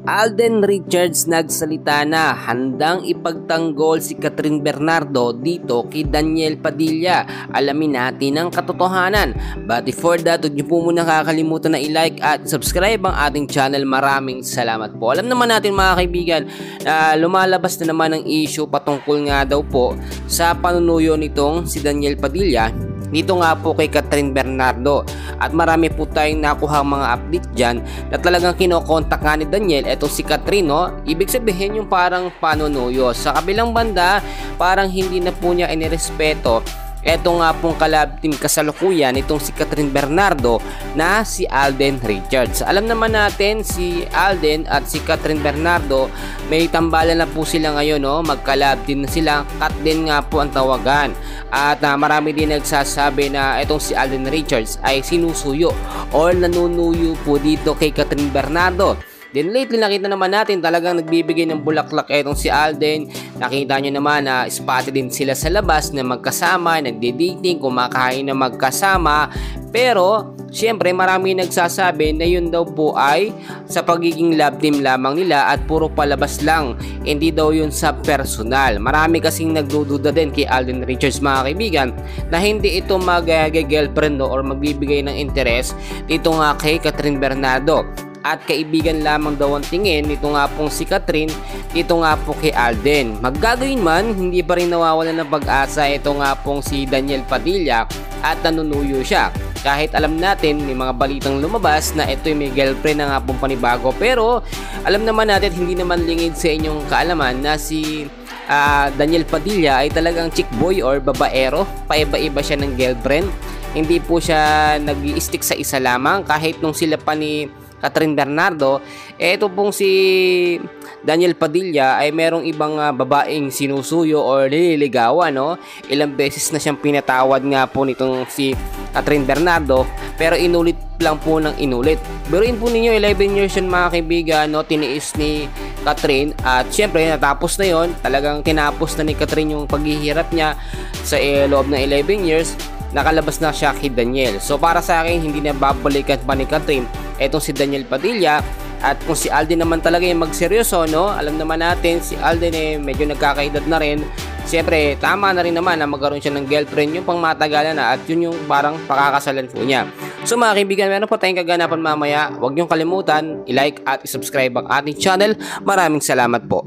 Alden Richards nagsalita na, handang ipagtanggol si Catherine Bernardo dito kay Daniel Padilla. Alamin natin ang katotohanan. But before that, huwag niyo po muna kakalimutan na i-like at subscribe ang ating channel. Maraming salamat po. Alam naman natin mga kaibigan na lumalabas na naman ang issue patungkol nga daw po sa panunuyo nitong si Daniel Padilla dito nga po kay Catherine Bernardo. At marami po tayong nakuha mga update dyan na talagang kinokontak nga ni Daniel eto si Catherine, no? Ibig sabihin yung parang panunuyo. Sa kabilang banda, parang hindi na po niya inirespeto eto nga pong collab team kasalukuyan itong si Catherine Bernardo na si Alden Richards. Alam naman natin si Alden at si Catherine Bernardo may tambalan na po sila ngayon, no? Mag-collab din na sila, cut din nga po ang tawagan. At marami din nagsasabi na itong si Alden Richards ay sinusuyo or nanunuyo po dito kay Catherine Bernardo. Then lately nakita naman natin talagang nagbibigay ng bulaklak etong si Alden. Nakita nyo naman na spotted din sila sa labas na magkasama, nagde-dating, kumakain na magkasama. Pero syempre marami nagsasabi na yun daw po ay sa pagiging love team lamang nila at puro palabas lang, hindi daw yun sa personal. Marami kasing nagdududa din kay Alden Richards mga kaibigan na hindi ito mag-girlfriend or magbibigay ng interes dito nga kay Catherine Bernardo. At kaibigan lamang daw ang tingin nito nga pong si Catherine dito nga po kay Alden. Maggagawin man, hindi pa rin nawawalan ng pag-asa ito nga pong si Daniel Padilla at nanunuyo siya. Kahit alam natin may mga balitang lumabas na ito'y may girlfriend na nga pong panibago. Pero alam naman natin hindi naman lingid sa inyong kaalaman na si Daniel Padilla ay talagang chick boy or babaero. Paiba-iba siya ng girlfriend. Hindi po siya nag-i-stick sa isa lamang kahit nung sila pa ni Catherine Bernardo, ito pong si Daniel Padilla ay merong ibang babaeng sinusuyo or nililigawan, no? Ilang beses na siyang pinatawad nga po nitong si Catherine Bernardo, pero inulit lang po ng inulit. Biruin po ninyo, 11 years yun mga kaibigan, no? Tiniis ni Catherine at syempre natapos na yon. Talagang tinapos na ni Catherine yung paghihirap niya sa loob ng 11 years. Nakalabas na siya kay Daniel. So para sa akin, hindi na babalikan pa ni Catherine etong si Daniel Padilla. At kung si Alden naman talaga yung magseryoso, no? Alam naman natin si Alden medyo nagkakaedad na rin. Siyempre tama na rin naman na magkaroon siya ng girlfriend, yung pang matagalan na, at yun yung parang pakakasalan po niya. So mga kaibigan, meron pa tayong kaganapan mamaya. Huwag niyong kalimutan i-like at i-subscribe ang ating channel. Maraming salamat po.